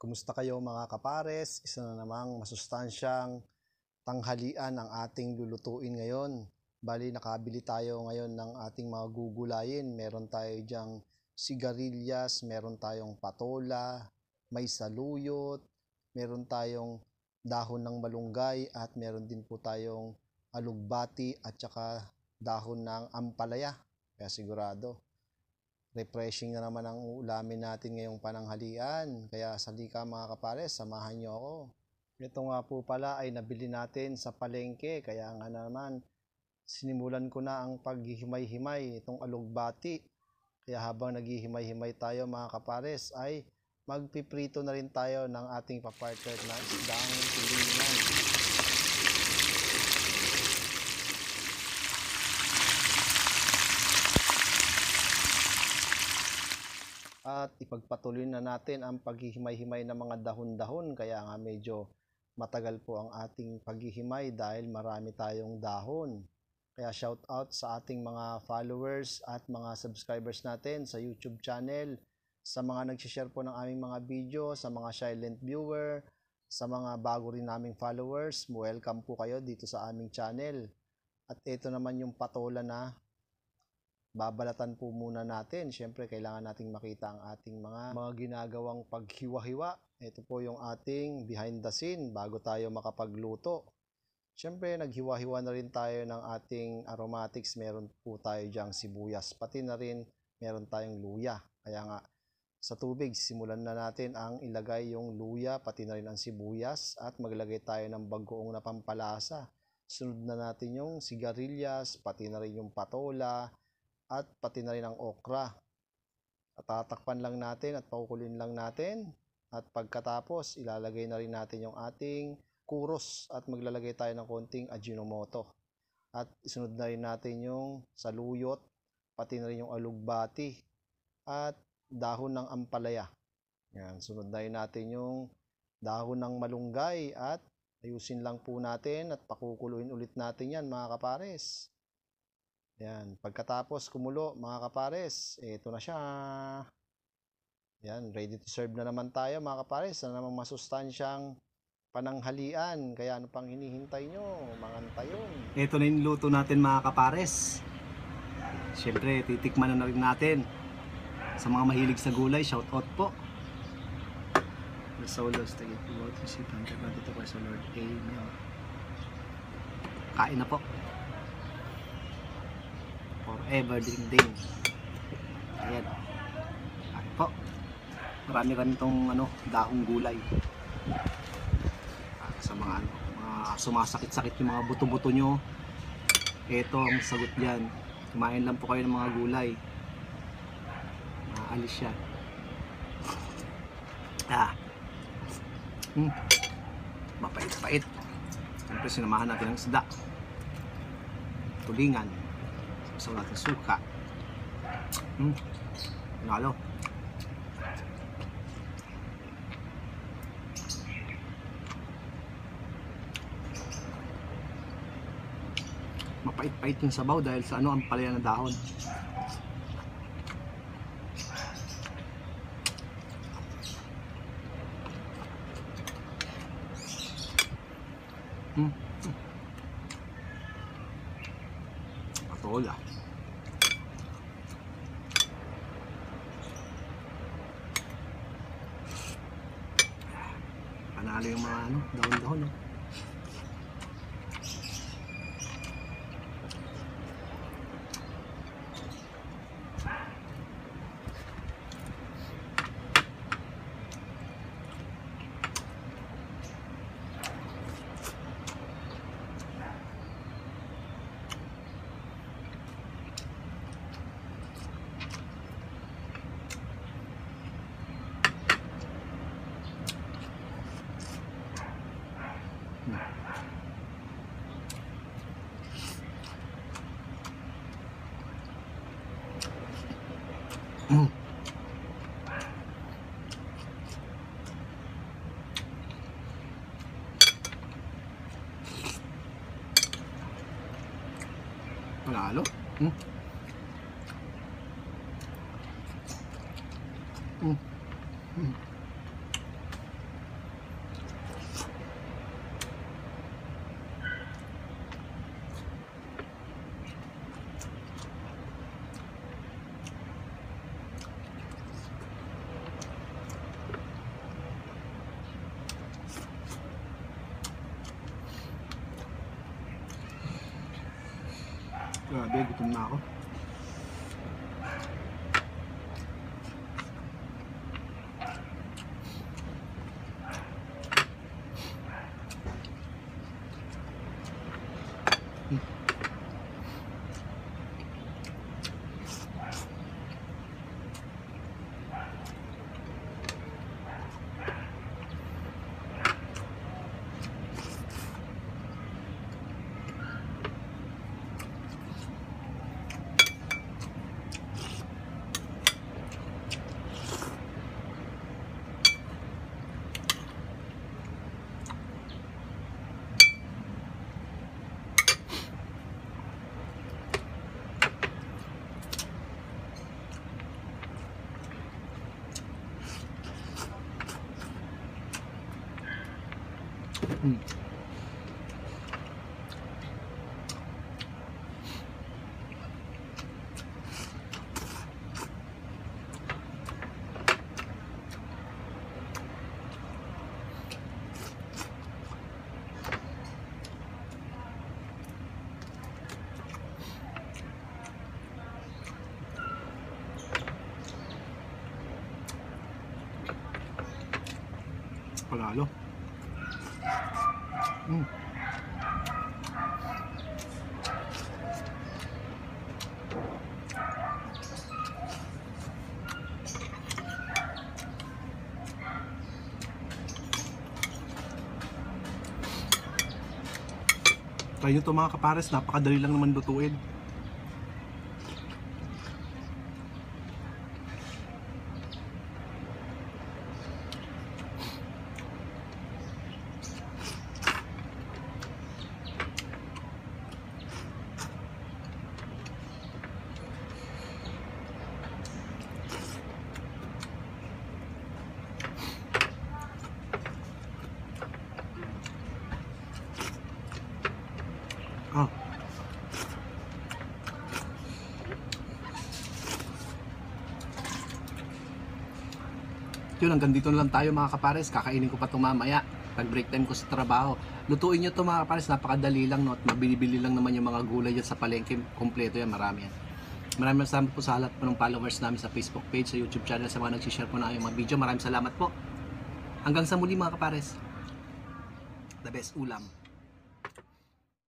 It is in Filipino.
Kumusta kayo mga kapares? Isa na namang masustansyang tanghalian ang ating lulutuin ngayon. Bali nakabili tayo ngayon ng ating mga gugulayin. Meron tayo diyang sigarilyas, meron tayong patola, may saluyot, meron tayong dahon ng malunggay at meron din po tayong alugbati at saka dahon ng ampalaya. Kaya sigurado refreshing na naman ang ulamin natin ngayong pananghalian. Kaya salika mga kapares, samahan nyo ako. Ito nga po pala ay nabili natin sa palengke. Kaya nga naman, sinimulan ko na ang paghihimay-himay itong alugbati. Kaya habang naghihimay-himay tayo mga kapares, ay magpiprito na rin tayo ng ating papartner na isdang tulingan. At ipagpatuloy na natin ang paghihimay-himay ng mga dahon-dahon. Kaya nga medyo matagal po ang ating paghihimay dahil marami tayong dahon. Kaya shout out sa ating mga followers at mga subscribers natin sa YouTube channel, sa mga nag-share po ng aming mga video, sa mga silent viewer, sa mga bago rin naming followers. Welcome po kayo dito sa aming channel. At ito naman yung patola na babalatan po muna natin. Siyempre, kailangan nating makita ang ating mga ginagawang paghiwa-hiwa. Ito po yung ating behind the scene bago tayo makapagluto. Siyempre, naghiwa-hiwa na rin tayo ng ating aromatics. Meron po tayo diyang sibuyas. Pati na rin meron tayong luya. Kaya nga, sa tubig, simulan na natin ang ilagay yung luya, pati na rin ang sibuyas. At maglagay tayo ng bagoong na pampalasa. Sunod na natin yung sigarilyas, pati na rin yung patola, at pati na rin ang okra. At tatakpan lang natin at pakukulin lang natin. At pagkatapos, ilalagay na rin natin yung ating kuros at maglalagay tayo ng konting Ajinomoto. At isunod na rin natin yung saluyot, pati na rin yung alugbati at dahon ng ampalaya. Yan, sunod na rin natin yung dahon ng malunggay at ayusin lang po natin at pakukuluin ulit natin yan mga kapares. Yan, pagkatapos kumulo mga kapares, ito na siya. Yan, ready to serve na naman tayo mga kapares. Na namang masustansyang pananghalian. Kaya ano pang hinihintay nyo? Mangantayon. Ito na yung luto natin mga kapares. Siyempre, titikman na rin natin. Sa mga mahilig sa gulay, shout out po. The solos, the gift of the seat, and the sa Lord. Amen. Kain na po. Forever ding. Ayan. Ayan po. Marami itong dahong gulay. Sa mga sumasakit-sakit yung mga buto-buto nyo, ito ang sagot dyan. Kumain lang po kayo ng mga gulay. Maalis yan. Mapait-pait. Siyempre sinamahan natin ng isda, tulingan, so natin suka. Nalo. Mapait-pait yung sabaw dahil sa ang palaya na dahon. Patola. Panalo yung mga dahon-dahon. Panalo. Grabe, gutom na ako. Panalo. Try nyo to mga kapares, napakadali lang naman lutuin. Ah. Yun, hanggang dito na lang tayo mga kapares. Kakainin ko pa ito mamaya pag break time ko sa trabaho. Lutuin nyo ito mga kapares, napakadali lang, no? At mabili-bili lang naman yung mga gulay dyan sa palengke. Kompleto yan, marami yan. Maraming salamat po sa lahat po ng followers namin sa Facebook page, sa YouTube channel, sa mga nagsishare po na yung mga video. Maraming salamat po. Hanggang sa muli mga kapares. The best ulam.